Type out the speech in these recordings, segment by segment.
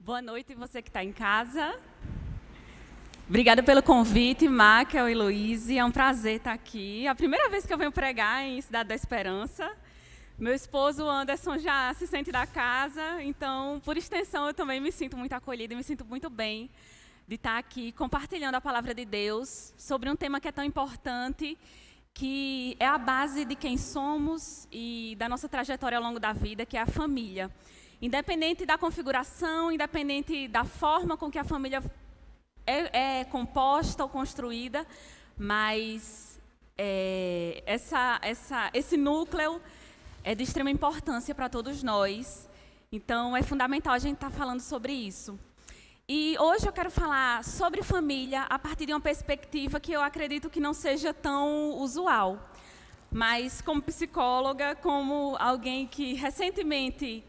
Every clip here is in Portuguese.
Boa noite, você que está em casa. Obrigada pelo convite, Máquel e Heloíse. É um prazer estar aqui. É a primeira vez que eu venho pregar em Cidade da Esperança. Meu esposo, Anderson, já se sente da casa, então, por extensão, eu também me sinto muito acolhida e me sinto muito bem de estar aqui compartilhando a palavra de Deus sobre um tema que é tão importante, que é a base de quem somos e da nossa trajetória ao longo da vida, que é a família. Independente da configuração, independente da forma com que a família é composta ou construída, mas esse núcleo é de extrema importância para todos nós. Então, é fundamental a gente estar falando sobre isso. E hoje eu quero falar sobre família a partir de uma perspectiva que eu acredito que não seja tão usual. Mas, como psicóloga, como alguém que recentemente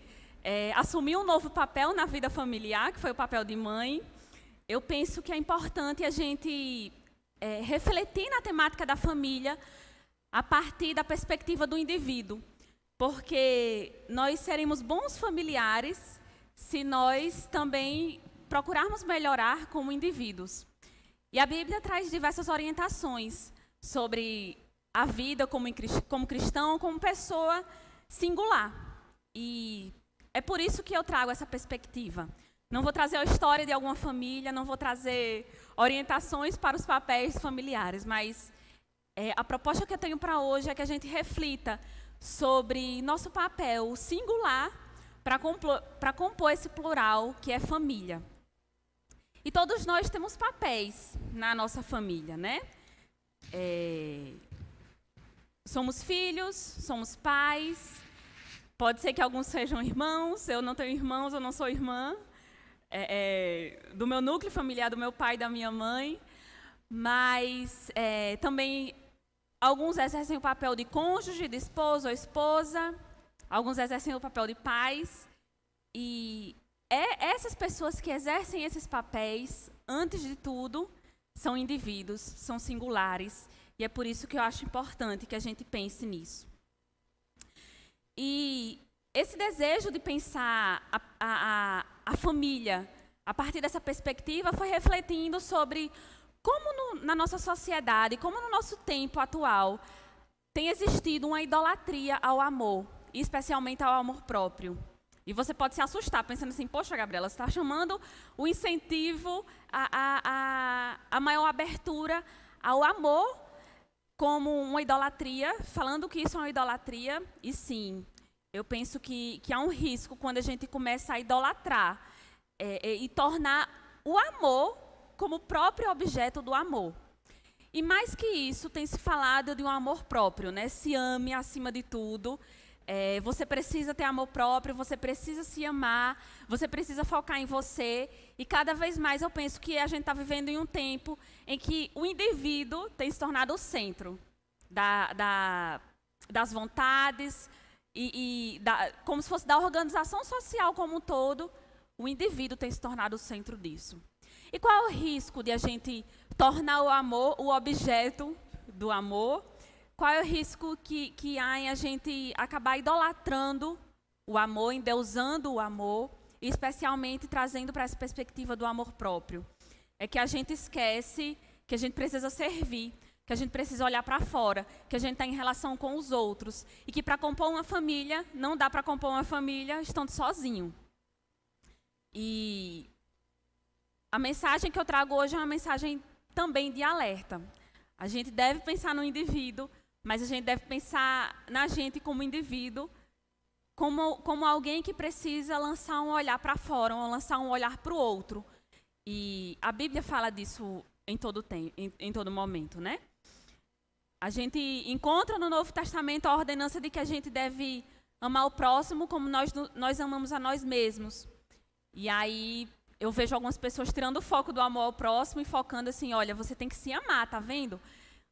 assumiu um novo papel na vida familiar, que foi o papel de mãe, eu penso que é importante a gente refletir na temática da família a partir da perspectiva do indivíduo. Porque nós seremos bons familiares se nós também procurarmos melhorar como indivíduos. E a Bíblia traz diversas orientações sobre a vida como cristão, como pessoa singular. E é por isso que eu trago essa perspectiva. Não vou trazer a história de alguma família, não vou trazer orientações para os papéis familiares, mas a proposta que eu tenho para hoje é que a gente reflita sobre nosso papel singular para compor esse plural que é família. E todos nós temos papéis na nossa família, né? Somos filhos, somos pais, pode ser que alguns sejam irmãos, eu não tenho irmãos, eu não sou irmã, do meu núcleo familiar, do meu pai e da minha mãe, mas também alguns exercem o papel de cônjuge, de esposo ou esposa, alguns exercem o papel de pais, e essas pessoas que exercem esses papéis, antes de tudo, são indivíduos, são singulares, e é por isso que eu acho importante que a gente pense nisso. E esse desejo de pensar a família a partir dessa perspectiva foi refletindo sobre como na nossa sociedade, como no nosso tempo atual, tem existido uma idolatria ao amor, e especialmente ao amor próprio. E você pode se assustar pensando assim, poxa, Gabriela, você está chamando o incentivo, a maior abertura ao amor como uma idolatria, falando que isso é uma idolatria, e sim, eu penso que há um risco quando a gente começa a idolatrar e tornar o amor como próprio objeto do amor. E mais que isso, tem se falado de um amor próprio, né? Se ame acima de tudo. Você precisa ter amor próprio, você precisa se amar, você precisa focar em você. E cada vez mais eu penso que a gente está vivendo em um tempo em que o indivíduo tem se tornado o centro das vontades como se fosse da organização social como um todo, o indivíduo tem se tornado o centro disso. E qual é o risco de a gente tornar o amor o objeto do amor? Qual é o risco que há em a gente acabar idolatrando o amor, endeusando o amor, e especialmente trazendo para essa perspectiva do amor próprio? É que a gente esquece que a gente precisa servir, que a gente precisa olhar para fora, que a gente está em relação com os outros, e que para compor uma família, não dá para compor uma família estando sozinho. E a mensagem que eu trago hoje é uma mensagem também de alerta. A gente deve pensar no indivíduo, mas a gente deve pensar na gente como indivíduo, como alguém que precisa lançar um olhar para fora, ou lançar um olhar para o outro. E a Bíblia fala disso em todo tempo, em todo momento, né? A gente encontra no Novo Testamento a ordenança de que a gente deve amar o próximo como nós amamos a nós mesmos. E aí eu vejo algumas pessoas tirando o foco do amor ao próximo e focando assim, olha, você tem que se amar, tá vendo?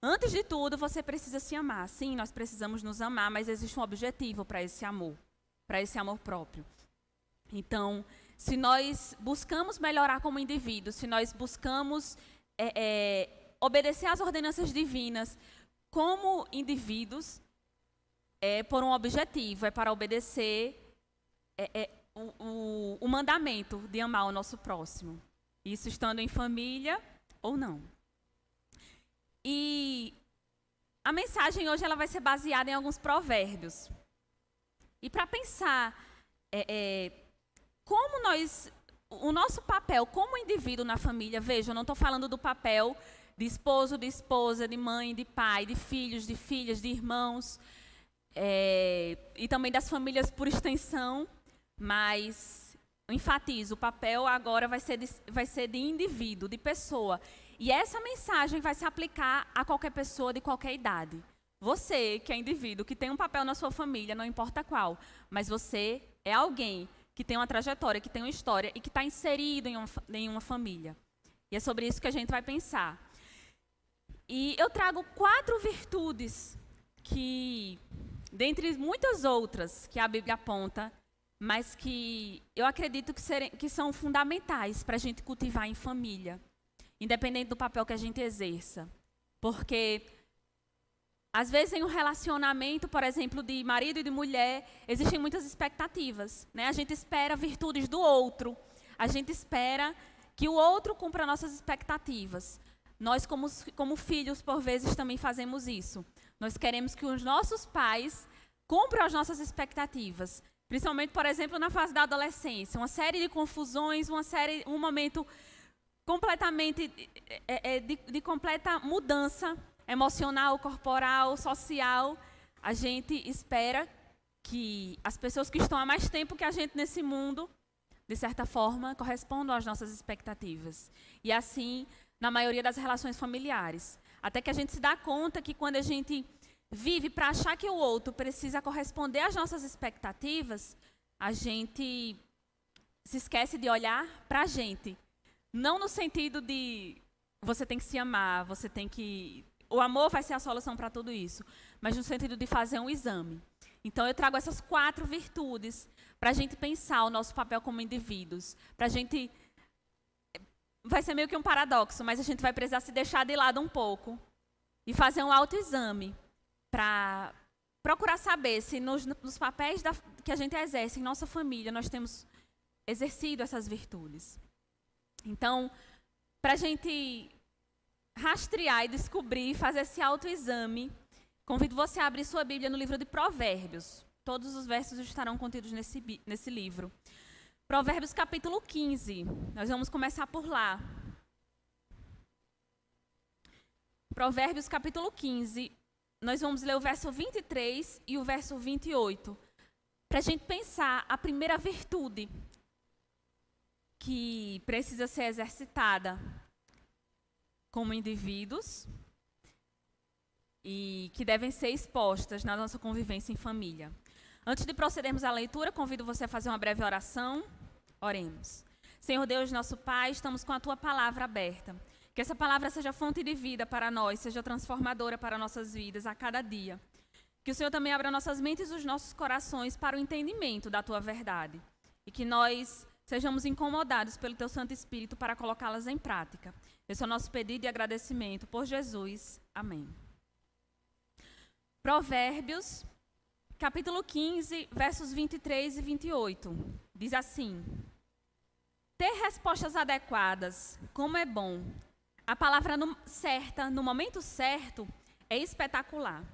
Antes de tudo, você precisa se amar. Sim, nós precisamos nos amar, mas existe um objetivo para esse amor próprio. Então, se nós buscamos melhorar como indivíduos, se nós buscamos obedecer às ordenanças divinas como indivíduos, é por um objetivo, é para obedecer o mandamento de amar o nosso próximo. Isso estando em família ou não. E a mensagem hoje ela vai ser baseada em alguns provérbios. E para pensar como o nosso papel como indivíduo na família, veja, eu não estou falando do papel de esposo, de esposa, de mãe, de pai, de filhos, de filhas, de irmãos, e também das famílias por extensão, mas enfatizo, o papel agora vai ser de indivíduo, de pessoa. E essa mensagem vai se aplicar a qualquer pessoa de qualquer idade. Você, que é indivíduo, que tem um papel na sua família, não importa qual, mas você é alguém que tem uma trajetória, que tem uma história e que está inserido em uma família. E é sobre isso que a gente vai pensar. E eu trago 4 virtudes que, dentre muitas outras que a Bíblia aponta, mas que eu acredito que são fundamentais para a gente cultivar em família, independente do papel que a gente exerça. Porque, às vezes, em um relacionamento, por exemplo, de marido e de mulher, existem muitas expectativas, né? A gente espera virtudes do outro, a gente espera que o outro cumpra nossas expectativas. Nós, como filhos, por vezes, também fazemos isso. Nós queremos que os nossos pais cumpram as nossas expectativas. Principalmente, por exemplo, na fase da adolescência. Uma série de confusões, um momento completamente de completa mudança emocional, corporal, social. A gente espera que as pessoas que estão há mais tempo que a gente nesse mundo, de certa forma, correspondam às nossas expectativas. E assim, na maioria das relações familiares. Até que a gente se dá conta que quando a gente vive para achar que o outro precisa corresponder às nossas expectativas, a gente se esquece de olhar para a gente. Não no sentido de você tem que se amar, você tem que... O amor vai ser a solução para tudo isso, mas no sentido de fazer um exame. Então, eu trago essas 4 virtudes para a gente pensar o nosso papel como indivíduos. Para a gente... Vai ser meio que um paradoxo, mas a gente vai precisar se deixar de lado um pouco e fazer um autoexame para procurar saber se nos papéis que a gente exerce em nossa família nós temos exercido essas virtudes. Então, para a gente rastrear e descobrir, fazer esse autoexame, convido você a abrir sua Bíblia no livro de Provérbios. Todos os versos estarão contidos nesse livro. Provérbios capítulo 15. Nós vamos começar por lá. Provérbios capítulo 15. Nós vamos ler o verso 23 e o verso 28. Para a gente pensar a primeira virtude que precisa ser exercitada como indivíduos e que devem ser expostas na nossa convivência em família. Antes de procedermos à leitura, convido você a fazer uma breve oração. Oremos. Senhor Deus, nosso Pai, estamos com a Tua palavra aberta. Que essa palavra seja fonte de vida para nós, seja transformadora para nossas vidas a cada dia. Que o Senhor também abra nossas mentes e os nossos corações para o entendimento da Tua verdade. E que nós sejamos incomodados pelo Teu Santo Espírito para colocá-las em prática. Esse é o nosso pedido e agradecimento por Jesus. Amém. Provérbios, capítulo 15, versos 23 e 28. Diz assim: ter respostas adequadas, como é bom. A palavra certa, no momento certo, é espetacular.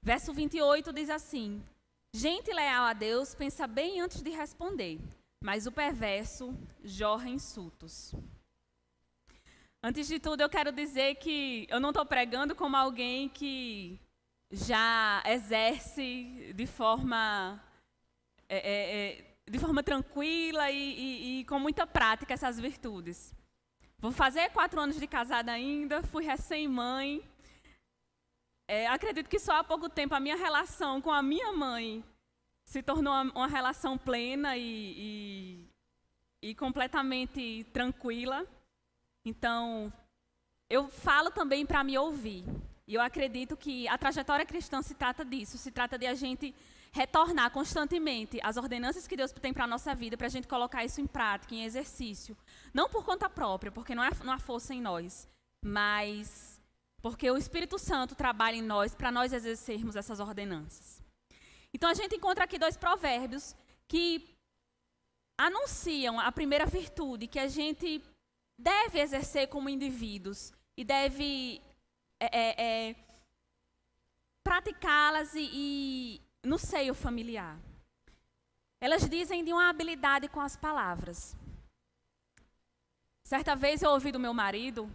Verso 28 diz assim: gente leal a Deus pensa bem antes de responder, mas o perverso jorra insultos. Antes de tudo, eu quero dizer que eu não estou pregando como alguém que já exerce de forma tranquila e com muita prática essas virtudes. Vou fazer 4 anos de casada ainda, fui recém-mãe. Acredito que só há pouco tempo a minha relação com a minha mãe se tornou uma relação plena e completamente tranquila. Então, eu falo também para me ouvir. E eu acredito que a trajetória cristã se trata disso, se trata de a gente retornar constantemente às ordenanças que Deus tem para a nossa vida, para a gente colocar isso em prática, em exercício. Não por conta própria, porque não há força em nós, mas porque o Espírito Santo trabalha em nós para nós exercermos essas ordenanças. Então, a gente encontra aqui 2 provérbios que anunciam a primeira virtude que a gente deve exercer como indivíduos e deve praticá-las no seio familiar. Elas dizem de uma habilidade com as palavras. Certa vez eu ouvi do meu marido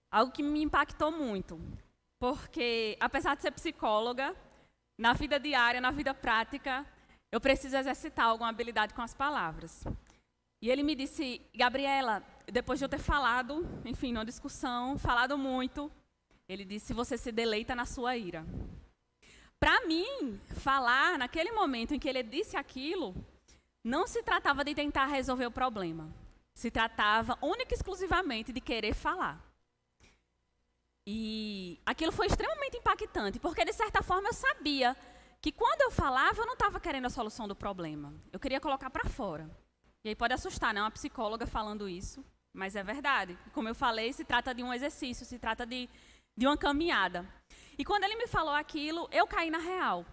algo que me impactou muito, porque apesar de ser psicóloga, na vida diária, na vida prática, eu preciso exercitar alguma habilidade com as palavras. E ele me disse: Gabriela, depois de eu ter falado, enfim, numa discussão, falado muito, ele disse: você se deleita na sua ira. Para mim, falar naquele momento em que ele disse aquilo, não se tratava de tentar resolver o problema. Se tratava única e exclusivamente de querer falar. E aquilo foi extremamente impactante, porque de certa forma eu sabia que quando eu falava, eu não estava querendo a solução do problema. Eu queria colocar para fora. E aí pode assustar, não é uma psicóloga falando isso, mas é verdade. Como eu falei, se trata de um exercício, se trata de uma caminhada. E quando ele me falou aquilo, eu caí na real.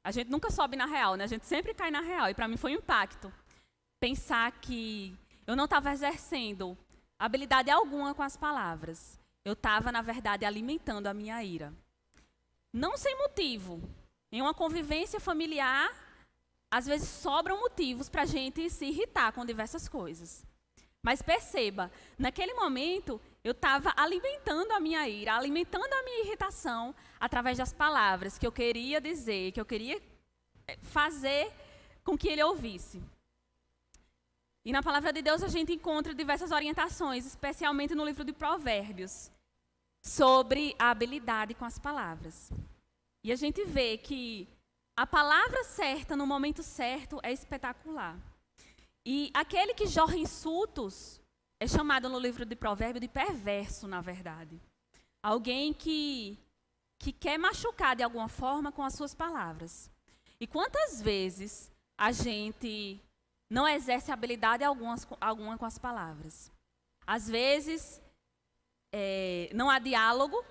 A gente nunca sobe na real, né? A gente sempre cai na real. E para mim foi um impacto. Pensar que eu não estava exercendo habilidade alguma com as palavras. Eu estava, na verdade, alimentando a minha ira. Não sem motivo. Em uma convivência familiar, às vezes sobram motivos para a gente se irritar com diversas coisas. Mas perceba, naquele momento, eu estava alimentando a minha ira, alimentando a minha irritação através das palavras que eu queria dizer, que eu queria fazer com que ele ouvisse. E na palavra de Deus a gente encontra diversas orientações, especialmente no livro de Provérbios, sobre a habilidade com as palavras. E a gente vê que a palavra certa no momento certo é espetacular. E aquele que jorra insultos é chamado no livro de Provérbios de perverso, na verdade. Alguém que quer machucar de alguma forma com as suas palavras. E quantas vezes a gente não exerce habilidade alguma com as palavras? Às vezes, não há diálogo,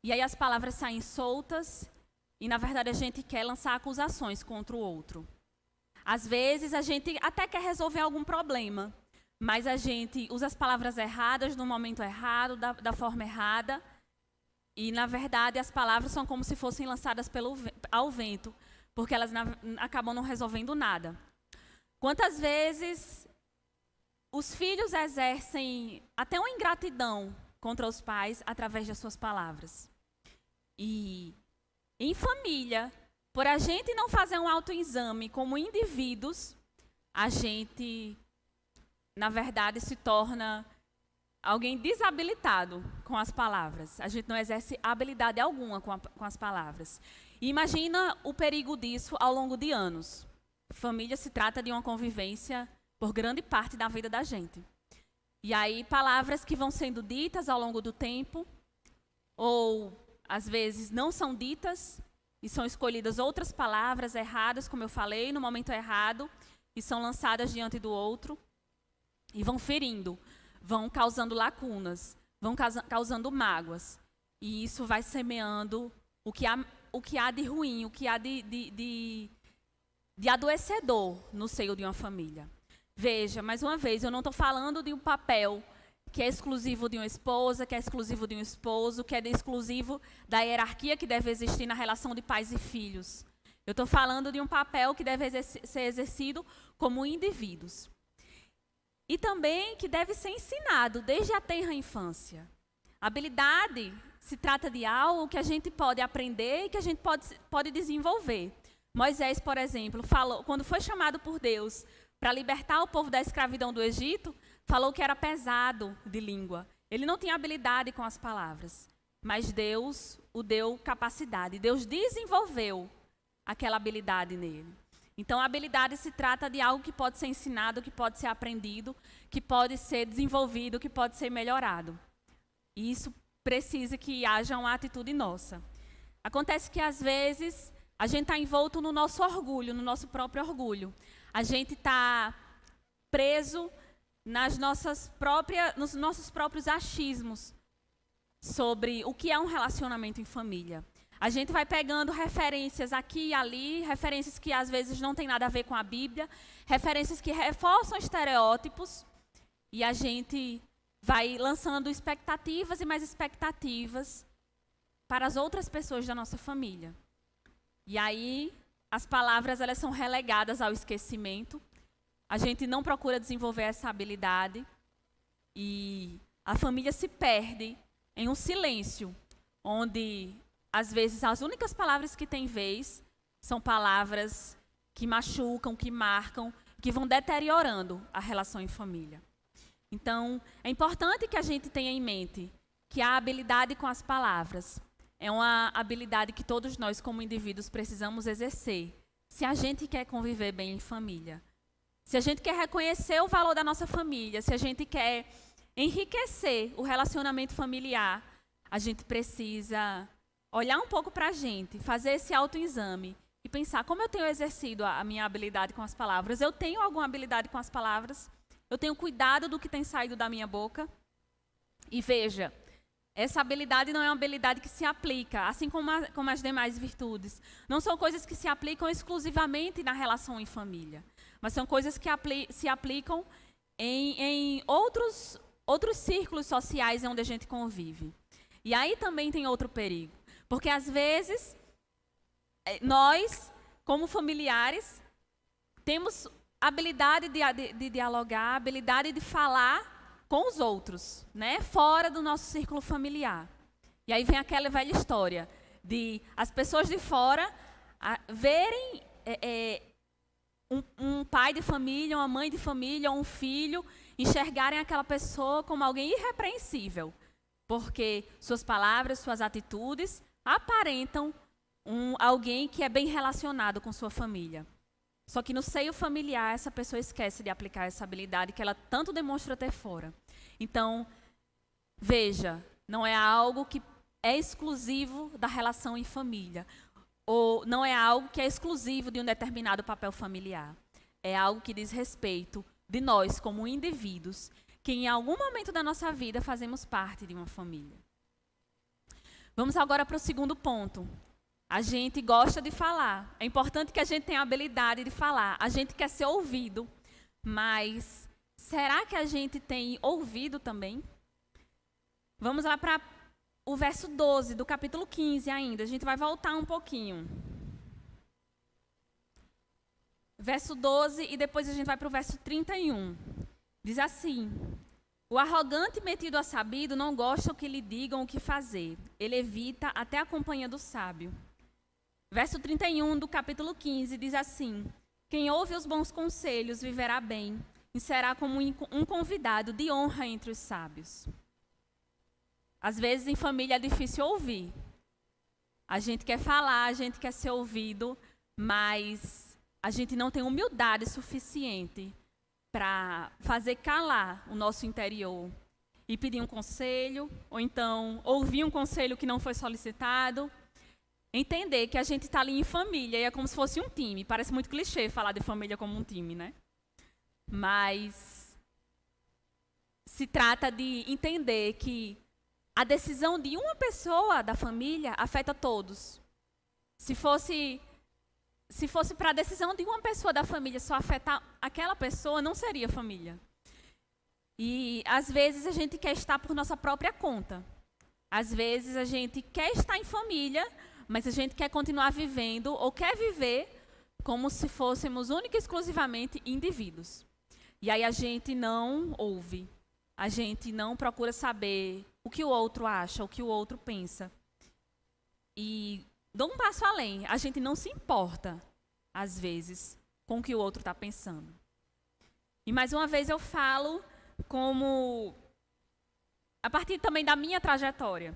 e aí as palavras saem soltas, e na verdade a gente quer lançar acusações contra o outro. Às vezes a gente até quer resolver algum problema, mas a gente usa as palavras erradas no momento errado, da forma errada, e na verdade as palavras são como se fossem lançadas ao vento, porque elas acabam não resolvendo nada. Quantas vezes os filhos exercem até uma ingratidão contra os pais através das suas palavras. E em família, por a gente não fazer um autoexame como indivíduos, a gente, na verdade, se torna alguém desabilitado com as palavras. A gente não exerce habilidade alguma com as palavras. E imagina o perigo disso ao longo de anos. Família se trata de uma convivência por grande parte da vida da gente. E aí, palavras que vão sendo ditas ao longo do tempo, ou às vezes não são ditas, e são escolhidas outras palavras erradas, como eu falei, no momento errado, e são lançadas diante do outro, e vão ferindo, vão causando lacunas, vão causando mágoas. E isso vai semeando o que há de ruim, o que há de adoecedor no seio de uma família. Veja, mais uma vez, eu não estou falando de um papel que é exclusivo de uma esposa, que é exclusivo de um esposo, que é exclusivo da hierarquia que deve existir na relação de pais e filhos. Eu estou falando de um papel que deve ser exercido como indivíduos. E também que deve ser ensinado desde a tenra infância. A habilidade se trata de algo que a gente pode aprender e que a gente pode desenvolver. Moisés, por exemplo, falou, quando foi chamado por Deus para libertar o povo da escravidão do Egito, falou que era pesado de língua. Ele não tinha habilidade com as palavras, mas Deus o deu capacidade. Deus desenvolveu aquela habilidade nele. Então, a habilidade se trata de algo que pode ser ensinado, que pode ser aprendido, que pode ser desenvolvido, que pode ser melhorado. E isso precisa que haja uma atitude nossa. Acontece que, às vezes, a gente está envolto no nosso orgulho, no nosso próprio orgulho. A gente está preso nos nossos próprios achismos sobre o que é um relacionamento em família. A gente vai pegando referências aqui e ali, referências que às vezes não tem nada a ver com a Bíblia, referências que reforçam estereótipos, e a gente vai lançando expectativas e mais expectativas para as outras pessoas da nossa família. E aí, as palavras elas são relegadas ao esquecimento. A gente não procura desenvolver essa habilidade e a família se perde em um silêncio, onde, às vezes, as únicas palavras que têm vez são palavras que machucam, que marcam, que vão deteriorando a relação em família. Então, é importante que a gente tenha em mente que a habilidade com as palavras é uma habilidade que todos nós, como indivíduos, precisamos exercer se a gente quer conviver bem em família. Se a gente quer reconhecer o valor da nossa família, se a gente quer enriquecer o relacionamento familiar, a gente precisa olhar um pouco para a gente, fazer esse autoexame e pensar como eu tenho exercido a minha habilidade com as palavras. Eu tenho alguma habilidade com as palavras? Eu tenho cuidado do que tem saído da minha boca? E veja, essa habilidade não é uma habilidade que se aplica, assim como as demais virtudes. Não são coisas que se aplicam exclusivamente na relação em família, mas são coisas que se aplicam em outros círculos sociais onde a gente convive. E aí também tem outro perigo, porque às vezes nós, como familiares, temos habilidade de dialogar, habilidade de falar com os outros, né? Fora do nosso círculo familiar. E aí vem aquela velha história de as pessoas de fora verem um pai de família, uma mãe de família, um filho, enxergarem aquela pessoa como alguém irrepreensível, porque suas palavras, suas atitudes aparentam alguém que é bem relacionado com sua família. Só que no seio familiar, essa pessoa esquece de aplicar essa habilidade que ela tanto demonstra ter fora. Então, veja, não é algo que é exclusivo da relação em família. Ou não é algo que é exclusivo de um determinado papel familiar. É algo que diz respeito de nós, como indivíduos, que em algum momento da nossa vida fazemos parte de uma família. Vamos agora para o segundo ponto. A gente gosta de falar. É importante que a gente tenha a habilidade de falar. A gente quer ser ouvido, mas será que a gente tem ouvido também? Vamos lá para o verso 12 do capítulo 15 ainda. A gente vai voltar um pouquinho. Verso 12 e depois a gente vai para o verso 31. Diz assim: o arrogante metido a sabido não gosta que lhe digam o que fazer. Ele evita até a companhia do sábio. Verso 31 do capítulo 15 diz assim: quem ouve os bons conselhos viverá bem e será como um convidado de honra entre os sábios. Às vezes em família é difícil ouvir. A gente quer falar, a gente quer ser ouvido, mas a gente não tem humildade suficiente para fazer calar o nosso interior e pedir um conselho, ou então ouvir um conselho que não foi solicitado. Entender que a gente está ali em família e é como se fosse um time. Parece muito clichê falar de família como um time, né? Mas se trata de entender que a decisão de uma pessoa da família afeta todos. Se fosse para a decisão de uma pessoa da família só afetar aquela pessoa, não seria família. E às vezes a gente quer estar por nossa própria conta. Às vezes a gente quer estar em família, mas a gente quer continuar vivendo ou quer viver como se fôssemos única e exclusivamente indivíduos. E aí a gente não ouve, a gente não procura saber o que o outro acha, o que o outro pensa. E dou um passo além, a gente não se importa, às vezes, com o que o outro está pensando. E mais uma vez eu falo como a partir também da minha trajetória.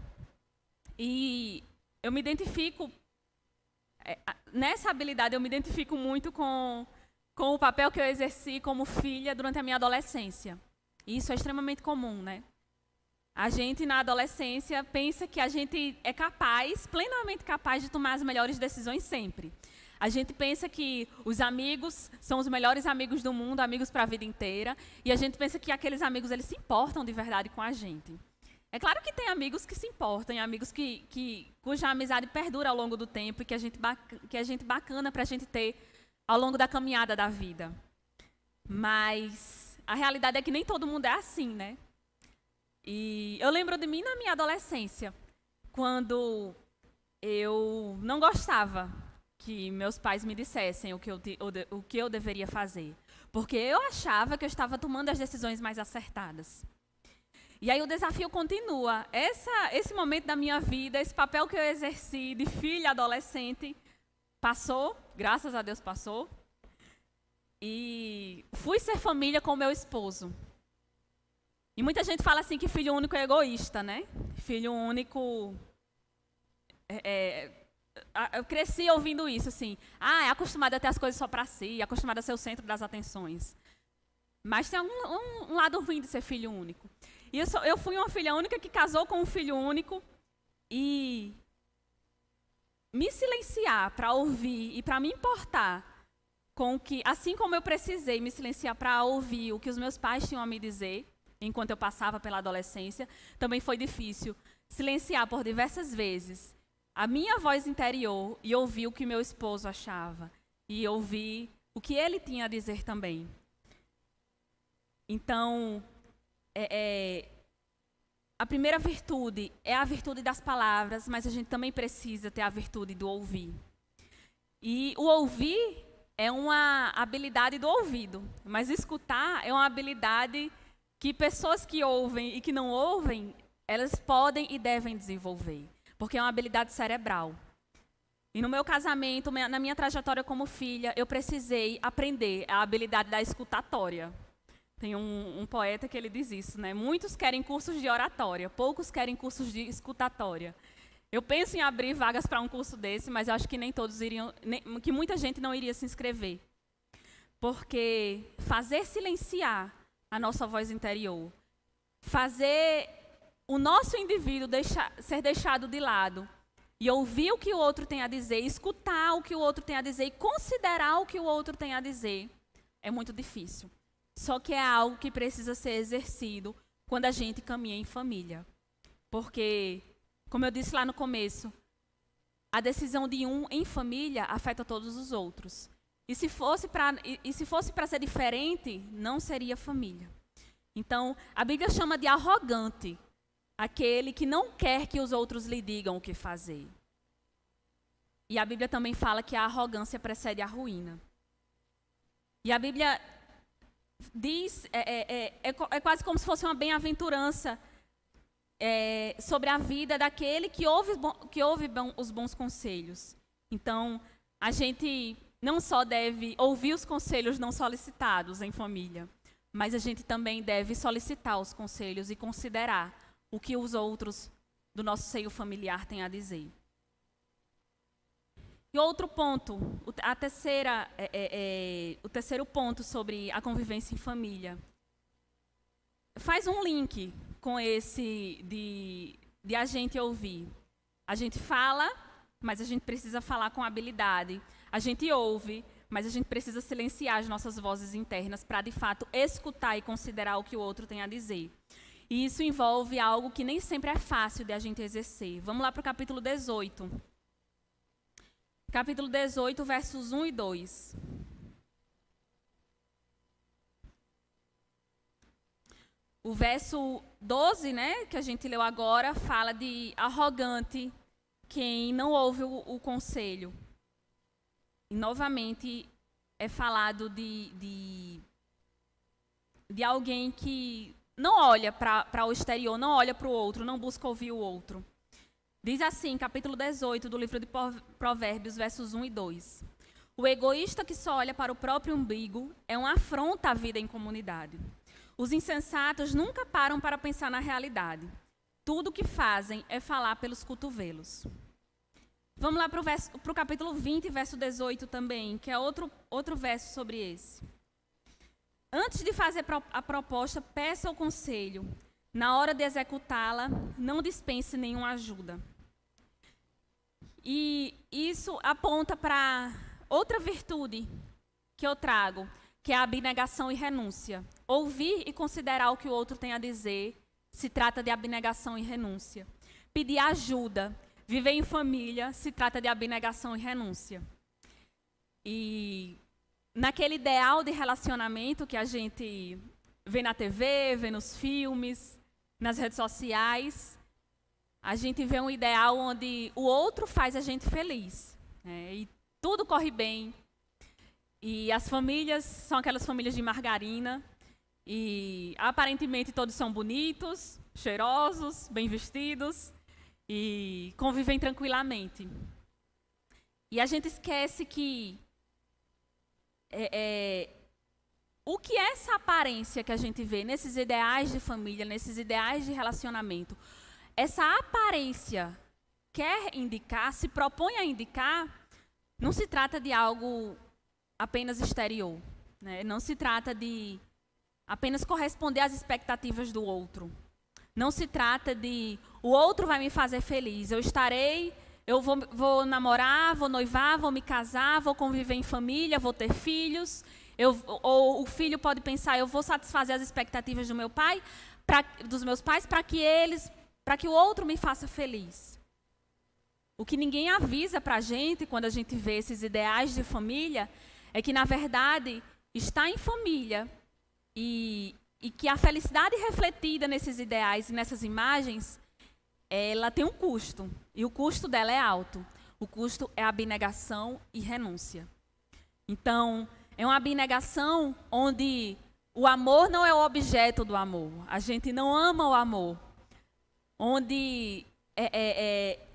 E eu me identifico, nessa habilidade eu me identifico muito com o papel que eu exerci como filha durante a minha adolescência. E isso é extremamente comum, né? A gente na adolescência pensa que a gente é capaz, plenamente capaz de tomar as melhores decisões sempre. A gente pensa que os amigos são os melhores amigos do mundo, amigos para a vida inteira. E a gente pensa que aqueles amigos eles se importam de verdade com a gente. É claro que tem amigos que se importam, amigos cuja amizade perdura ao longo do tempo e que é gente bacana para a gente ter ao longo da caminhada da vida. Mas a realidade é que nem todo mundo é assim, né? E eu lembro de mim na minha adolescência, quando eu não gostava que meus pais me dissessem o que eu deveria fazer, porque eu achava que eu estava tomando as decisões mais acertadas. E aí o desafio continua. Esse momento da minha vida, esse papel que eu exerci de filha adolescente, passou, graças a Deus passou. E fui ser família com meu esposo. E muita gente fala assim que filho único é egoísta, né? Filho único... eu cresci ouvindo isso, assim. É acostumado a ter as coisas só para si, acostumado a ser o centro das atenções. Mas tem um lado ruim de ser filho único. E eu fui uma filha única que casou com um filho único e me silenciar para ouvir e para me importar com o que, assim como eu precisei me silenciar para ouvir o que os meus pais tinham a me dizer, enquanto eu passava pela adolescência, também foi difícil silenciar por diversas vezes a minha voz interior e ouvir o que meu esposo achava e ouvir o que ele tinha a dizer também. Então, a primeira virtude é a virtude das palavras, mas a gente também precisa ter a virtude do ouvir. E o ouvir é uma habilidade do ouvido, mas escutar é uma habilidade que pessoas que ouvem e que não ouvem, elas podem e devem desenvolver, porque é uma habilidade cerebral. E no meu casamento, na minha trajetória como filha, eu precisei aprender a habilidade da escutatória. Tem um poeta que ele diz isso, né? Muitos querem cursos de oratória, poucos querem cursos de escutatória. Eu penso em abrir vagas para um curso desse, mas eu acho que nem todos iriam, que muita gente não iria se inscrever. Porque fazer silenciar a nossa voz interior, fazer o nosso indivíduo ser deixado de lado e ouvir o que o outro tem a dizer, escutar o que o outro tem a dizer e considerar o que o outro tem a dizer, é muito difícil. Só que é algo que precisa ser exercido quando a gente caminha em família. Porque, como eu disse lá no começo, a decisão de um em família afeta todos os outros. E se fosse para ser diferente, não seria família. Então, a Bíblia chama de arrogante aquele que não quer que os outros lhe digam o que fazer. E a Bíblia também fala que a arrogância precede a ruína. E a Bíblia diz, é quase como se fosse uma bem-aventurança sobre a vida daquele que ouve os bons conselhos. Então, a gente não só deve ouvir os conselhos não solicitados em família, mas a gente também deve solicitar os conselhos e considerar o que os outros do nosso seio familiar têm a dizer. E outro ponto, o terceiro ponto sobre a convivência em família, faz um link com esse de a gente ouvir. A gente fala, mas a gente precisa falar com habilidade. A gente ouve, mas a gente precisa silenciar as nossas vozes internas para, de fato, escutar e considerar o que o outro tem a dizer. E isso envolve algo que nem sempre é fácil de a gente exercer. Vamos lá para o capítulo 18. Capítulo 18, versos 1 e 2. O verso 12, né, que a gente leu agora, fala de arrogante quem não ouve o conselho. E, novamente, é falado de alguém que não olha para o exterior, não olha para o outro, não busca ouvir o outro. Diz assim, capítulo 18 do livro de Provérbios, versos 1 e 2. O egoísta que só olha para o próprio umbigo é uma afronta à vida em comunidade. Os insensatos nunca param para pensar na realidade. Tudo o que fazem é falar pelos cotovelos. Vamos lá para o capítulo 20, verso 18 também, que é outro verso sobre esse. Antes de fazer a proposta, peça o conselho. Na hora de executá-la, não dispense nenhuma ajuda. E isso aponta para outra virtude que eu trago, que é a abnegação e renúncia. Ouvir e considerar o que o outro tem a dizer, se trata de abnegação e renúncia. Pedir ajuda, viver em família, se trata de abnegação e renúncia. E naquele ideal de relacionamento que a gente vê na TV, vê nos filmes, nas redes sociais, a gente vê um ideal onde o outro faz a gente feliz, né? E tudo corre bem. E as famílias são aquelas famílias de margarina. E aparentemente todos são bonitos, cheirosos, bem vestidos e convivem tranquilamente. E a gente esquece que o que é essa aparência que a gente vê nesses ideais de família, nesses ideais de relacionamento, essa aparência quer indicar, se propõe a indicar, não se trata de algo apenas exterior, né? Não se trata de apenas corresponder às expectativas do outro. Não se trata de o outro vai me fazer feliz, eu vou namorar, vou noivar, vou me casar, vou conviver em família, vou ter filhos. Ou o filho pode pensar, eu vou satisfazer as expectativas do meu pai, dos meus pais, para que o outro me faça feliz. O que ninguém avisa para a gente, quando a gente vê esses ideais de família, é que, na verdade, estar em família e que a felicidade refletida nesses ideais e nessas imagens, ela tem um custo. E o custo dela é alto. O custo é abnegação e renúncia. Então, é uma abnegação onde o amor não é o objeto do amor. A gente não ama o amor. Onde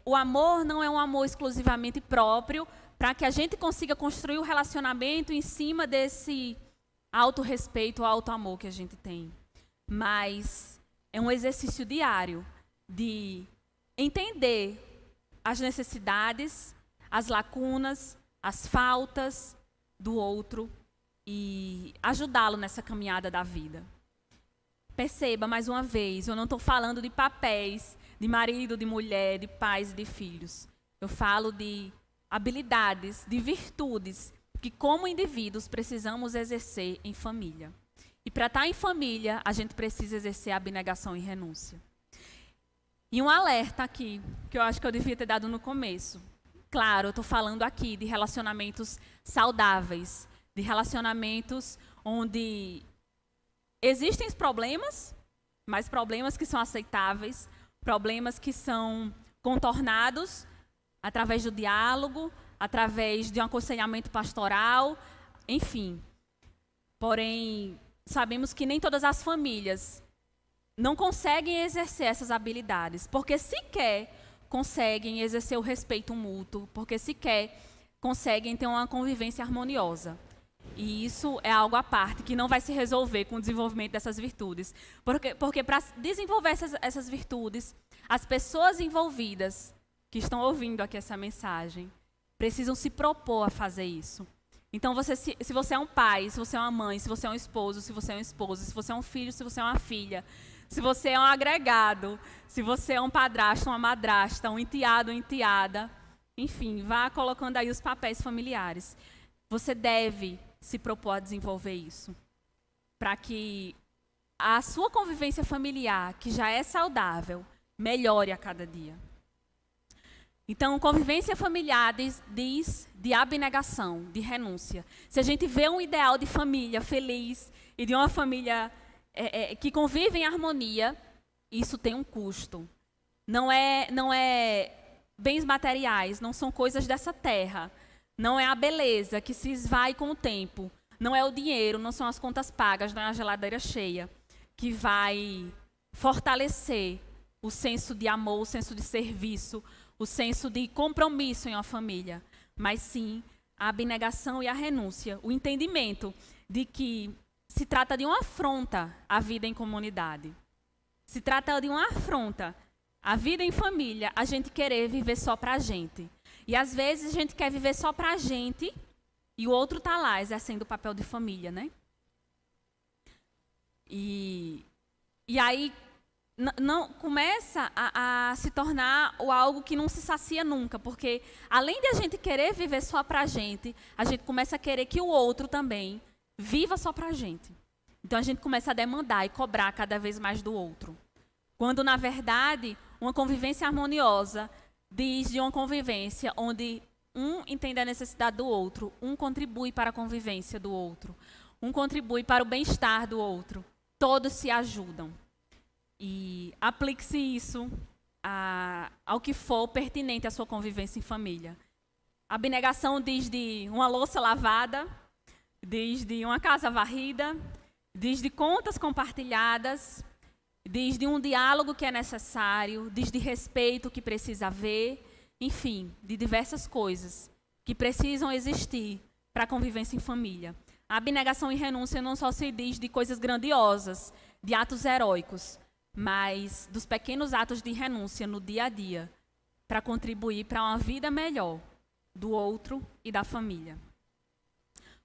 o amor não é um amor exclusivamente próprio, para que a gente consiga construir o relacionamento em cima desse autorrespeito, auto-amor que a gente tem. Mas é um exercício diário de entender as necessidades, as lacunas, as faltas do outro e ajudá-lo nessa caminhada da vida. Perceba, mais uma vez, eu não estou falando de papéis, de marido, de mulher, de pais e de filhos. Eu falo de habilidades, de virtudes que, como indivíduos, precisamos exercer em família. E para estar em família, a gente precisa exercer abnegação e renúncia. E um alerta aqui, que eu acho que eu devia ter dado no começo. Claro, eu estou falando aqui de relacionamentos saudáveis, de relacionamentos onde existem problemas, mas problemas que são aceitáveis, problemas que são contornados através do diálogo, através de um aconselhamento pastoral, enfim. Porém, sabemos que nem todas as famílias não conseguem exercer essas habilidades, porque sequer conseguem exercer o respeito mútuo, porque sequer conseguem ter uma convivência harmoniosa. E isso é algo à parte, que não vai se resolver com o desenvolvimento dessas virtudes. Porque para desenvolver essas virtudes, as pessoas envolvidas, que estão ouvindo aqui essa mensagem, precisam se propor a fazer isso. Então, se você é um pai, se você é uma mãe, se você é um esposo, se você é uma esposa, se você é um filho, se você é uma filha, se você é um agregado, se você é um padrasto, uma madrasta, um enteado, uma enteada, enfim, vá colocando aí os papéis familiares. Você deve se propor a desenvolver isso, para que a sua convivência familiar, que já é saudável, melhore a cada dia. Então, convivência familiar diz de abnegação, de renúncia. Se a gente vê um ideal de família feliz e de uma família que convive em harmonia, isso tem um custo. Não é bens materiais, não são coisas dessa terra. Não é a beleza que se esvai com o tempo. Não é o dinheiro, não são as contas pagas, não é a geladeira cheia que vai fortalecer o senso de amor, o senso de serviço, o senso de compromisso em uma família. Mas sim, a abnegação e a renúncia, o entendimento de que se trata de uma afronta à vida em comunidade. Se trata de uma afronta à vida em família, a gente querer viver só para a gente. E às vezes a gente quer viver só para a gente e o outro está lá exercendo o papel de família, né? E aí não começa a se tornar algo que não se sacia nunca, porque além de a gente querer viver só para a gente começa a querer que o outro também viva só para a gente. Então a gente começa a demandar e cobrar cada vez mais do outro. Quando, na verdade, uma convivência harmoniosa diz de uma convivência onde um entende a necessidade do outro, um contribui para a convivência do outro, um contribui para o bem-estar do outro. Todos se ajudam. E aplique-se isso ao que for pertinente à sua convivência em família. A abnegação diz de uma louça lavada, diz de uma casa varrida, diz de contas compartilhadas, diz de um diálogo que é necessário, diz de respeito que precisa haver, enfim, de diversas coisas que precisam existir para a convivência em família. A abnegação e renúncia não só se diz de coisas grandiosas, de atos heróicos, mas dos pequenos atos de renúncia no dia a dia, para contribuir para uma vida melhor do outro e da família.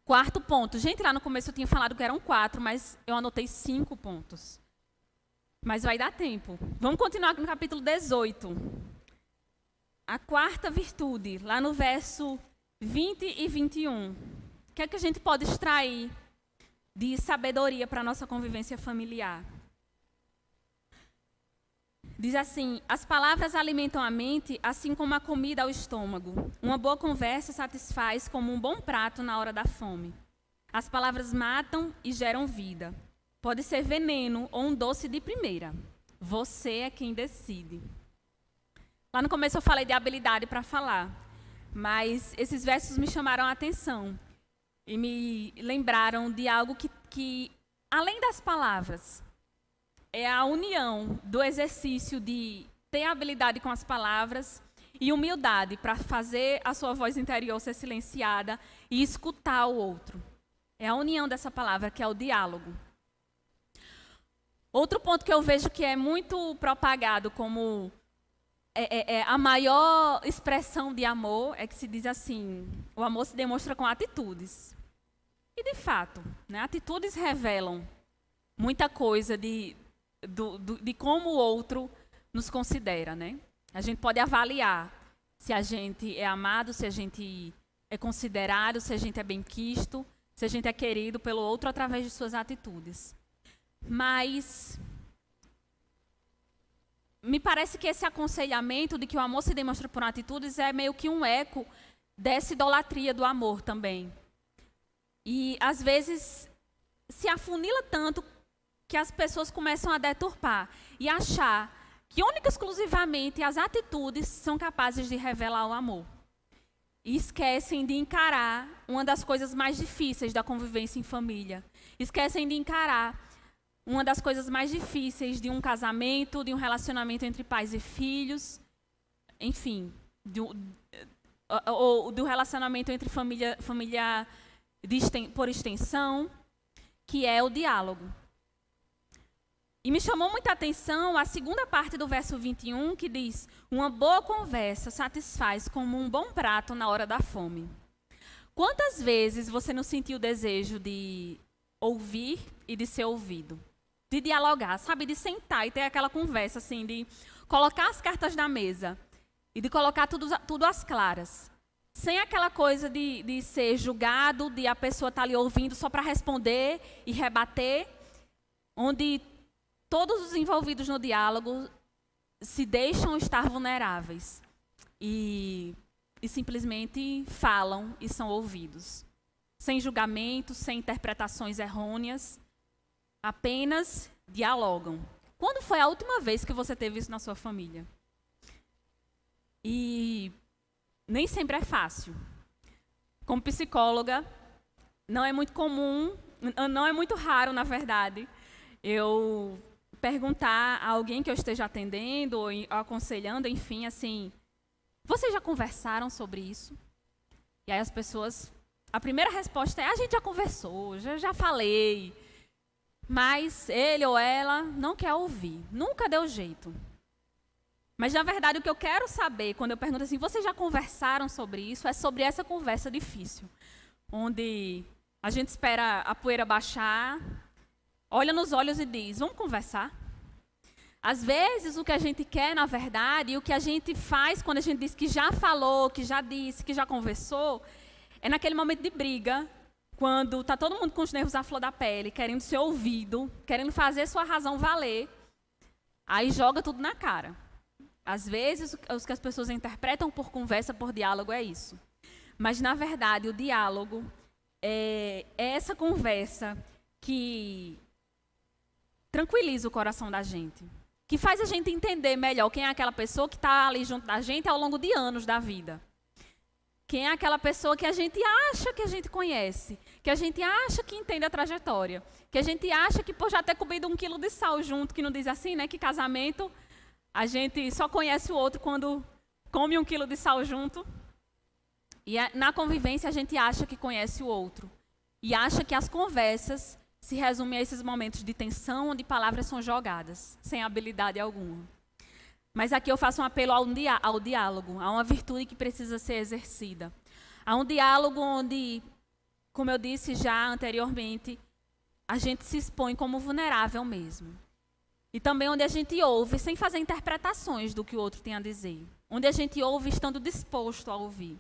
Quarto ponto. Gente, lá no começo eu tinha falado que eram 4, mas eu anotei 5 pontos. Mas vai dar tempo. Vamos continuar no capítulo 18. A quarta virtude, lá no verso 20 e 21. O que é que a gente pode extrair de sabedoria para a nossa convivência familiar? Diz assim: as palavras alimentam a mente, assim como a comida ao estômago. Uma boa conversa satisfaz como um bom prato na hora da fome. As palavras matam e geram vida. Pode ser veneno ou um doce de primeira. Você é quem decide. Lá no começo eu falei de habilidade para falar, mas esses versos me chamaram a atenção e me lembraram de algo que além das palavras, é a união do exercício de ter habilidade com as palavras e humildade para fazer a sua voz interior ser silenciada e escutar o outro. É a união dessa palavra, que é o diálogo. Outro ponto que eu vejo que é muito propagado como a maior expressão de amor é que se diz assim: o amor se demonstra com atitudes. E, de fato, né, atitudes revelam muita coisa de como o outro nos considera, né? A gente pode avaliar se a gente é amado, se a gente é considerado, se a gente é bem-quisto, se a gente é querido pelo outro através de suas atitudes. Mas me parece que esse aconselhamento de que o amor se demonstra por atitudes é meio que um eco dessa idolatria do amor também. E, às vezes, se afunila tanto que as pessoas começam a deturpar e achar que única e exclusivamente as atitudes são capazes de revelar o amor. E esquecem de encarar uma das coisas mais difíceis da convivência em família. Esquecem de encarar uma das coisas mais difíceis de um casamento, de um relacionamento entre pais e filhos, enfim, ou do relacionamento entre família por extensão, que é o diálogo. E me chamou muita atenção a segunda parte do verso 21, que diz: uma boa conversa satisfaz como um bom prato na hora da fome. Quantas vezes você não sentiu o desejo de ouvir e de ser ouvido? De dialogar, sabe? De sentar e ter aquela conversa, assim, de colocar as cartas na mesa e de colocar tudo às claras. Sem aquela coisa de ser julgado, de a pessoa estar ali ouvindo só para responder e rebater, onde todos os envolvidos no diálogo se deixam estar vulneráveis e simplesmente falam e são ouvidos. Sem julgamento, sem interpretações errôneas, apenas dialogam. Quando foi a última vez que você teve isso na sua família? E nem sempre é fácil. Como psicóloga, não é muito comum, não é muito raro, na verdade, eu perguntar a alguém que eu esteja atendendo ou aconselhando, enfim, assim, vocês já conversaram sobre isso? E aí as pessoas, a primeira resposta é: a gente já conversou, já falei, mas ele ou ela não quer ouvir, nunca deu jeito. Mas, na verdade, o que eu quero saber, quando eu pergunto assim, vocês já conversaram sobre isso? É sobre essa conversa difícil, onde a gente espera a poeira baixar, olha nos olhos e diz: vamos conversar? Às vezes, o que a gente quer, na verdade, e o que a gente faz quando a gente diz que já falou, que já disse, que já conversou, é naquele momento de briga, quando está todo mundo com os nervos à flor da pele, querendo ser ouvido, querendo fazer sua razão valer. aí joga tudo na cara. Às vezes, o que as pessoas interpretam por conversa, por diálogo, é isso. Mas, na verdade, o diálogo é essa conversa que tranquiliza o coração da gente, que faz a gente entender melhor quem é aquela pessoa que está ali junto da gente ao longo de anos da vida. Quem é aquela pessoa que a gente acha que a gente conhece, que a gente acha que entende a trajetória, que a gente acha que por já ter comido 1 quilo de sal junto, que não diz assim, né, que casamento, a gente só conhece o outro quando come 1 quilo de sal junto. E na convivência a gente acha que conhece o outro. E acha que as conversas se resumem a esses momentos de tensão, onde palavras são jogadas, sem habilidade alguma. Mas aqui eu faço um apelo ao diálogo, a uma virtude que precisa ser exercida. Há um diálogo onde, como eu disse já anteriormente, a gente se expõe como vulnerável mesmo. E também onde a gente ouve sem fazer interpretações do que o outro tem a dizer. Onde a gente ouve estando disposto a ouvir.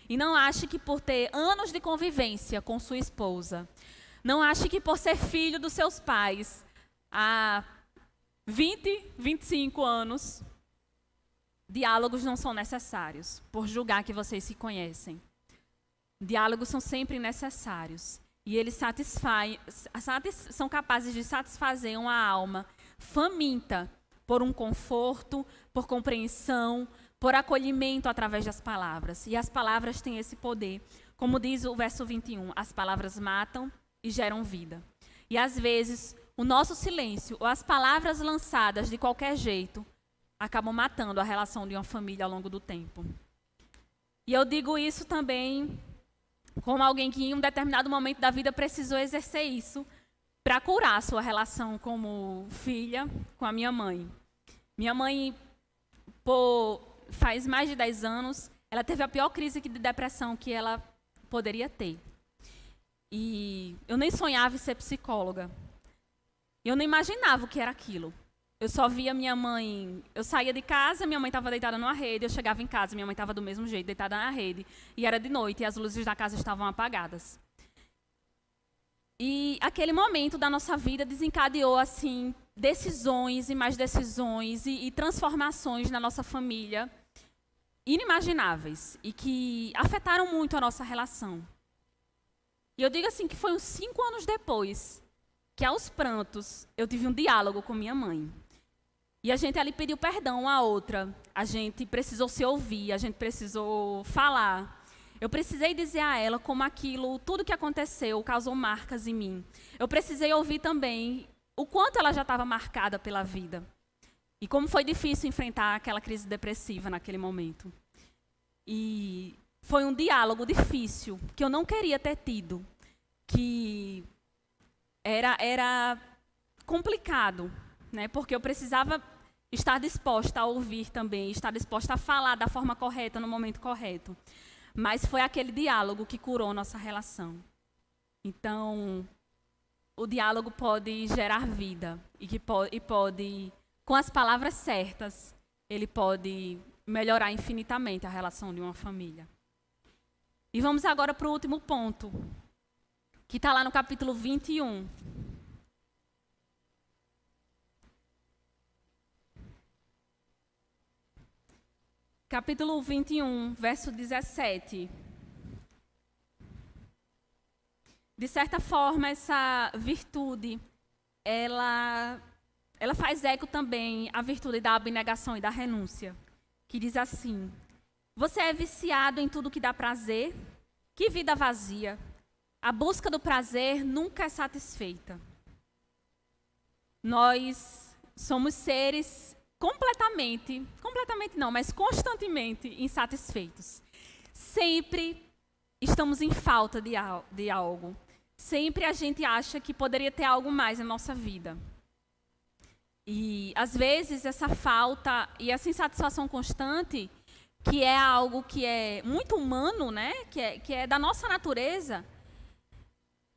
E não ache que por ter anos de convivência com sua esposa, não ache que por ser filho dos seus pais há 20, 25 anos, diálogos não são necessários, por julgar que vocês se conhecem. Diálogos são sempre necessários. E eles são capazes de satisfazer uma alma faminta por um conforto, por compreensão, por acolhimento através das palavras. E as palavras têm esse poder. Como diz o verso 21, as palavras matam e geram vida. E às vezes, o nosso silêncio ou as palavras lançadas de qualquer jeito acabam matando a relação de uma família ao longo do tempo. E eu digo isso também como alguém que em um determinado momento da vida precisou exercer isso para curar a sua relação como filha com a minha mãe. Minha mãe, faz mais de 10 anos, ela teve a pior crise de depressão que ela poderia ter. E eu nem sonhava em ser psicóloga. Eu nem imaginava o que era aquilo. Eu só via minha mãe... Eu saía de casa, minha mãe estava deitada numa rede. Eu chegava em casa, minha mãe estava do mesmo jeito, deitada na rede. E era de noite, e as luzes da casa estavam apagadas. E aquele momento da nossa vida desencadeou, assim, decisões e mais decisões e transformações na nossa família inimagináveis e que afetaram muito a nossa relação. E eu digo assim que foi uns 5 anos depois que, aos prantos, eu tive um diálogo com minha mãe. E a gente ali pediu perdão uma à outra. A gente precisou se ouvir, a gente precisou falar. Eu precisei dizer a ela como aquilo, tudo que aconteceu, causou marcas em mim. Eu precisei ouvir também o quanto ela já estava marcada pela vida. E como foi difícil enfrentar aquela crise depressiva naquele momento. E foi um diálogo difícil, que eu não queria ter tido. Que era complicado, né? Porque eu precisava estar disposta a ouvir também, estar disposta a falar da forma correta, no momento correto. Mas foi aquele diálogo que curou nossa relação. Então, o diálogo pode gerar vida e pode, com as palavras certas, ele pode melhorar infinitamente a relação de uma família. E vamos agora para o último ponto, que está lá no capítulo 21. Capítulo 21, verso 17. De certa forma, essa virtude, ela faz eco também à virtude da abnegação e da renúncia, que diz assim: você é viciado em tudo que dá prazer? Que vida vazia! A busca do prazer nunca é satisfeita. Nós somos seres completamente não, mas constantemente insatisfeitos. Sempre estamos em falta de algo. Sempre a gente acha que poderia ter algo mais na nossa vida. E, às vezes, essa falta e essa insatisfação constante, que é algo que é muito humano, né? que é da nossa natureza,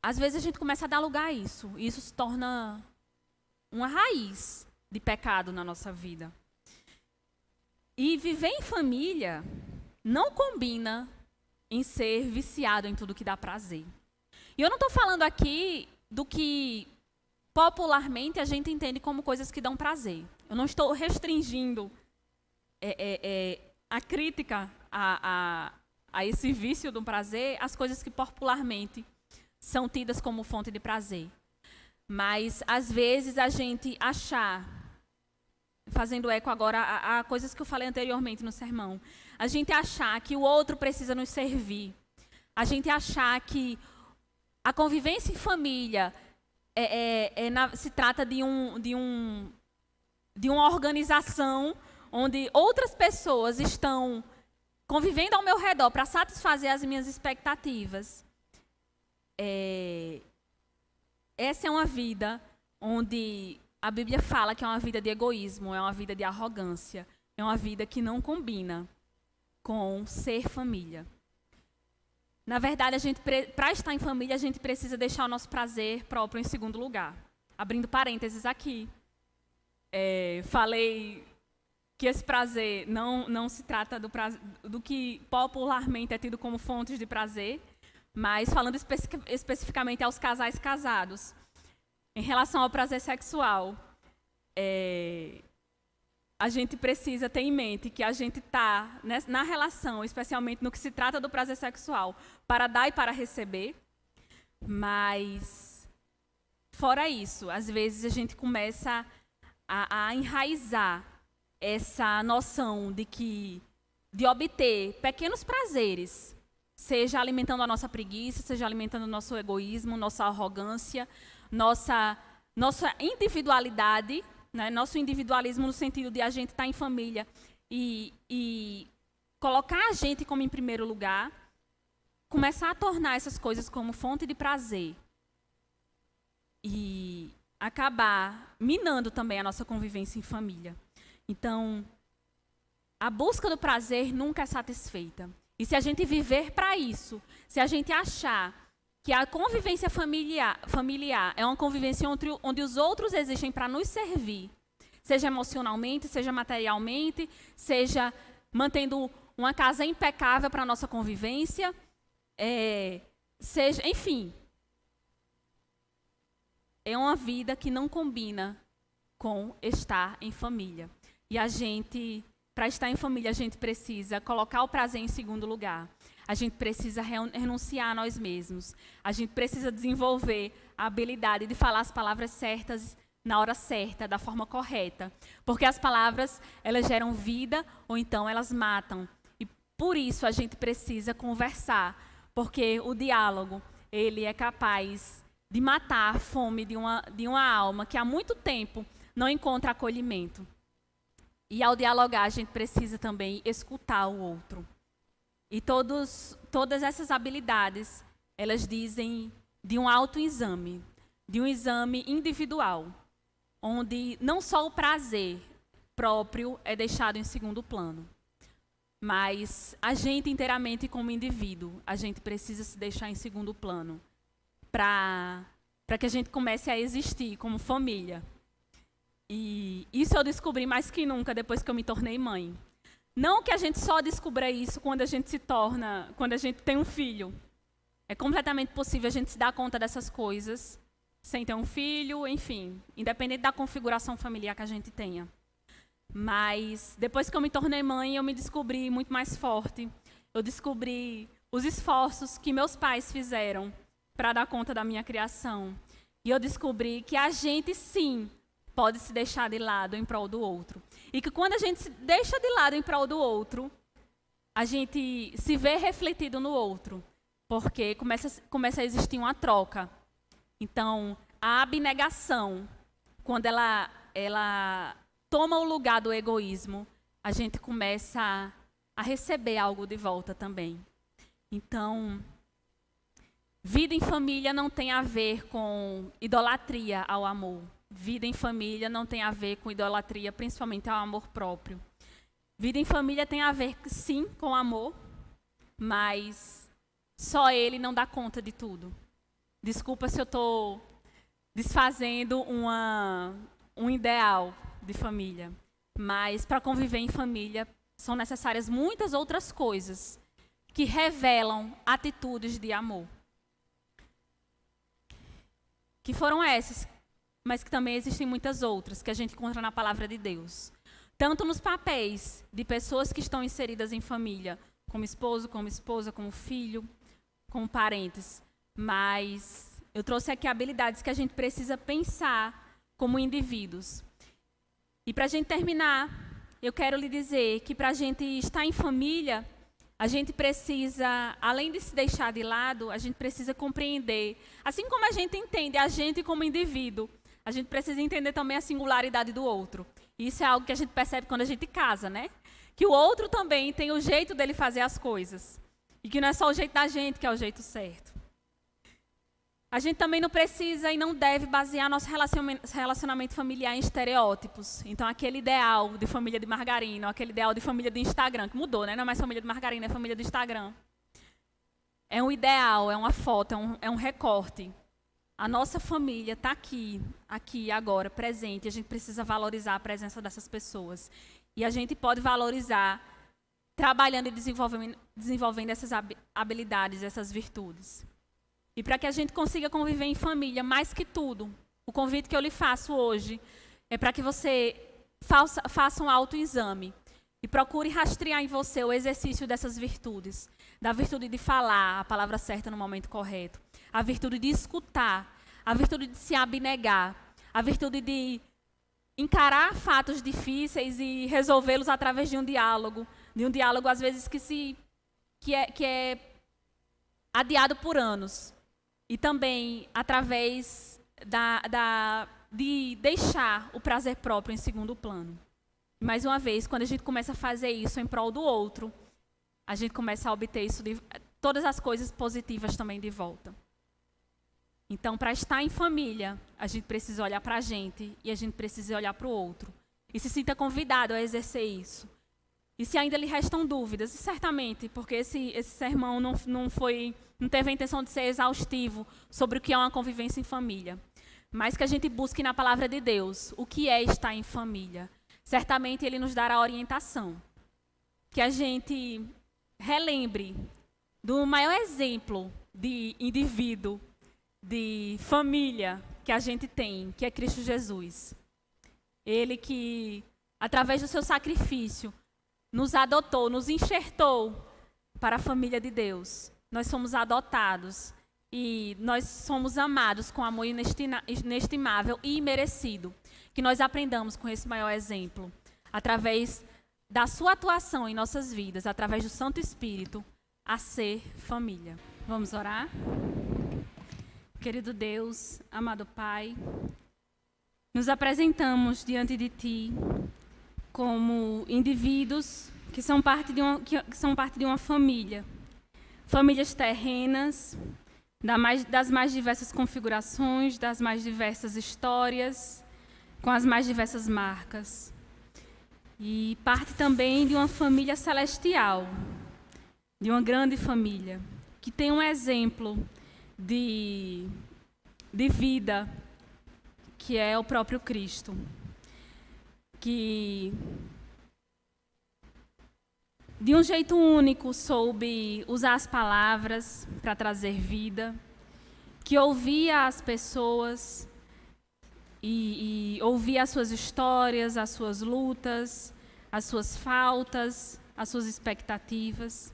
às vezes a gente começa a dar lugar a isso. E isso se torna uma raiz de pecado na nossa vida. E viver em família não combina em ser viciado em tudo que dá prazer. E eu não estou falando aqui do que popularmente a gente entende como coisas que dão prazer. Eu não estou restringindo a crítica a esse vício do prazer, as coisas que popularmente são tidas como fonte de prazer. Mas, às vezes, a gente achar, fazendo eco agora a coisas que eu falei anteriormente no sermão, a gente achar que o outro precisa nos servir, a gente achar que a convivência em família se trata de uma organização onde outras pessoas estão convivendo ao meu redor para satisfazer as minhas expectativas. Essa é uma vida onde a Bíblia fala que é uma vida de egoísmo, é uma vida de arrogância, é uma vida que não combina com ser família. Na verdade, para estar em família, a gente precisa deixar o nosso prazer próprio em segundo lugar. Abrindo parênteses aqui, falei que esse prazer não se trata do que popularmente é tido como fontes de prazer, mas falando especificamente aos casais casados. Em relação ao prazer sexual, a gente precisa ter em mente que a gente está na relação, especialmente no que se trata do prazer sexual, para dar e para receber, mas, fora isso, às vezes a gente começa a enraizar essa noção de obter pequenos prazeres, seja alimentando a nossa preguiça, seja alimentando o nosso egoísmo, nossa arrogância, nossa individualidade, né? Nosso individualismo no sentido de a gente estar em família e colocar a gente como em primeiro lugar, começar a tornar essas coisas como fonte de prazer e acabar minando também a nossa convivência em família. Então, a busca do prazer nunca é satisfeita. E se a gente viver para isso, se a gente achar que a convivência familiar é uma convivência onde os outros existem para nos servir, seja emocionalmente, seja materialmente, seja mantendo uma casa impecável para a nossa convivência, seja, enfim, é uma vida que não combina com estar em família. E a gente, para estar em família, a gente precisa colocar o prazer em segundo lugar. A gente precisa renunciar a nós mesmos. A gente precisa desenvolver a habilidade de falar as palavras certas na hora certa, da forma correta. Porque as palavras, elas geram vida ou então elas matam. E por isso a gente precisa conversar. Porque o diálogo, ele é capaz de matar a fome de uma alma que há muito tempo não encontra acolhimento. E ao dialogar, a gente precisa também escutar o outro. E todas essas habilidades, elas dizem de um autoexame, de um exame individual, onde não só o prazer próprio é deixado em segundo plano, mas a gente inteiramente como indivíduo, a gente precisa se deixar em segundo plano para que a gente comece a existir como família. E isso eu descobri mais que nunca depois que eu me tornei mãe. Não que a gente só descubra isso quando a gente tem um filho. É completamente possível a gente se dar conta dessas coisas sem ter um filho, enfim, independente da configuração familiar que a gente tenha. Mas depois que eu me tornei mãe, eu me descobri muito mais forte. Eu descobri os esforços que meus pais fizeram para dar conta da minha criação. E eu descobri que a gente, sim, pode se deixar de lado em prol do outro. E que quando a gente se deixa de lado em prol do outro, a gente se vê refletido no outro, porque começa a existir uma troca. Então, a abnegação, quando ela toma o lugar do egoísmo, a gente começa a receber algo de volta também. Então, vida em família não tem a ver com idolatria ao amor. Vida em família não tem a ver com idolatria, principalmente ao amor próprio. Vida em família tem a ver, sim, com amor, mas só ele não dá conta de tudo. Desculpa se eu estou desfazendo um ideal de família, mas para conviver em família são necessárias muitas outras coisas que revelam atitudes de amor. Que foram essas mas que também existem muitas outras que a gente encontra na palavra de Deus. Tanto nos papéis de pessoas que estão inseridas em família, como esposo, como esposa, como filho, como parentes. Mas eu trouxe aqui habilidades que a gente precisa pensar como indivíduos. E para a gente terminar, eu quero lhe dizer que para a gente estar em família, a gente precisa, além de se deixar de lado, a gente precisa compreender, assim como a gente entende a gente como indivíduo, a gente precisa entender também a singularidade do outro. E isso é algo que a gente percebe quando a gente casa, né? Que o outro também tem o jeito dele fazer as coisas. E que não é só o jeito da gente que é o jeito certo. A gente também não precisa e não deve basear nosso relacionamento familiar em estereótipos. Então, aquele ideal de família de margarina, ou aquele ideal de família do Instagram, que mudou, né? Não é mais família de margarina, é família do Instagram. É um ideal, é uma foto, é um recorte. A nossa família está aqui, agora, presente. E a gente precisa valorizar a presença dessas pessoas. E a gente pode valorizar trabalhando e desenvolvendo essas habilidades, essas virtudes. E para que a gente consiga conviver em família, mais que tudo, o convite que eu lhe faço hoje é para que você faça um autoexame e procure rastrear em você o exercício dessas virtudes. Da virtude de falar a palavra certa no momento correto, a virtude de escutar, a virtude de se abnegar, a virtude de encarar fatos difíceis e resolvê-los através de um diálogo às vezes que é adiado por anos. E também através de deixar o prazer próprio em segundo plano. Mais uma vez, quando a gente começa a fazer isso em prol do outro, a gente começa a obter todas as coisas positivas também de volta. Então, para estar em família, a gente precisa olhar para a gente e a gente precisa olhar para o outro. E se sinta convidado a exercer isso. E se ainda lhe restam dúvidas, e certamente, porque esse sermão não teve a intenção de ser exaustivo sobre o que é uma convivência em família, mas que a gente busque na palavra de Deus o que é estar em família. Certamente Ele nos dará orientação. Que a gente relembre do maior exemplo de indivíduo, de família que a gente tem, que é Cristo Jesus. Ele que, através do seu sacrifício, nos adotou, nos enxertou para a família de Deus. Nós somos adotados e nós somos amados com amor inestimável e imerecido. Que nós aprendamos com esse maior exemplo, através da sua atuação em nossas vidas, através do Santo Espírito, a ser família. Vamos orar? Querido Deus, amado Pai, nos apresentamos diante de Ti como indivíduos que são parte de uma família. Famílias terrenas, das mais diversas configurações, das mais diversas histórias, com as mais diversas marcas. E parte também de uma família celestial, de uma grande família, que tem um exemplo de vida, que é o próprio Cristo. Que de um jeito único soube usar as palavras para trazer vida, que ouvia as pessoas e ouvia as suas histórias, as suas lutas, as suas faltas, as suas expectativas,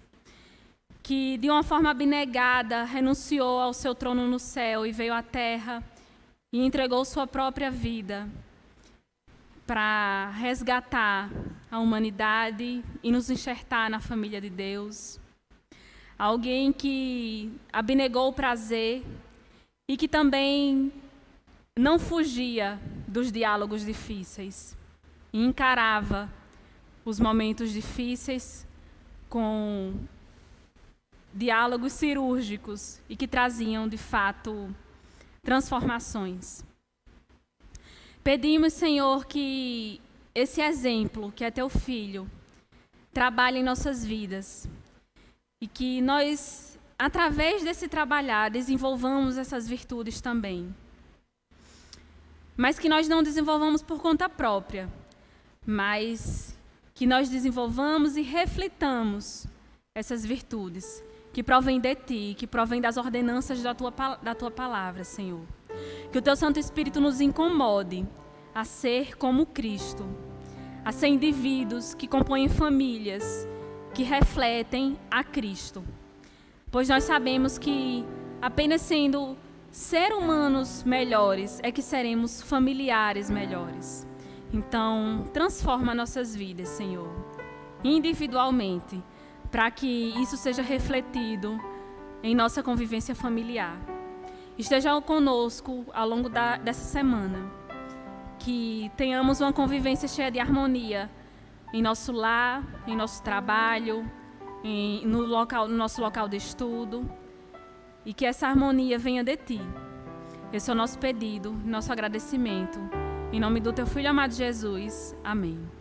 que de uma forma abnegada renunciou ao seu trono no céu e veio à terra e entregou sua própria vida para resgatar a humanidade e nos enxertar na família de Deus. Alguém que abnegou o prazer e que também não fugia dos diálogos difíceis e encarava os momentos difíceis com diálogos cirúrgicos e que traziam, de fato, transformações. Pedimos, Senhor, que esse exemplo, que é Teu Filho, trabalhe em nossas vidas e que nós, através desse trabalhar, desenvolvamos essas virtudes também. Mas que nós não desenvolvamos por conta própria, mas que nós desenvolvamos e reflitamos essas virtudes que provêm de Ti, que provêm das ordenanças da Tua palavra, Senhor. Que o Teu Santo Espírito nos incomode a ser como Cristo, a ser indivíduos que compõem famílias, que refletem a Cristo. Pois nós sabemos que apenas sendo seres humanos melhores é que seremos familiares melhores. Então, transforma nossas vidas, Senhor, individualmente, para que isso seja refletido em nossa convivência familiar. Esteja conosco ao longo dessa semana, que tenhamos uma convivência cheia de harmonia em nosso lar, em nosso trabalho, no nosso local de estudo, e que essa harmonia venha de Ti. Esse é o nosso pedido, nosso agradecimento. Em nome do Teu Filho amado Jesus. Amém.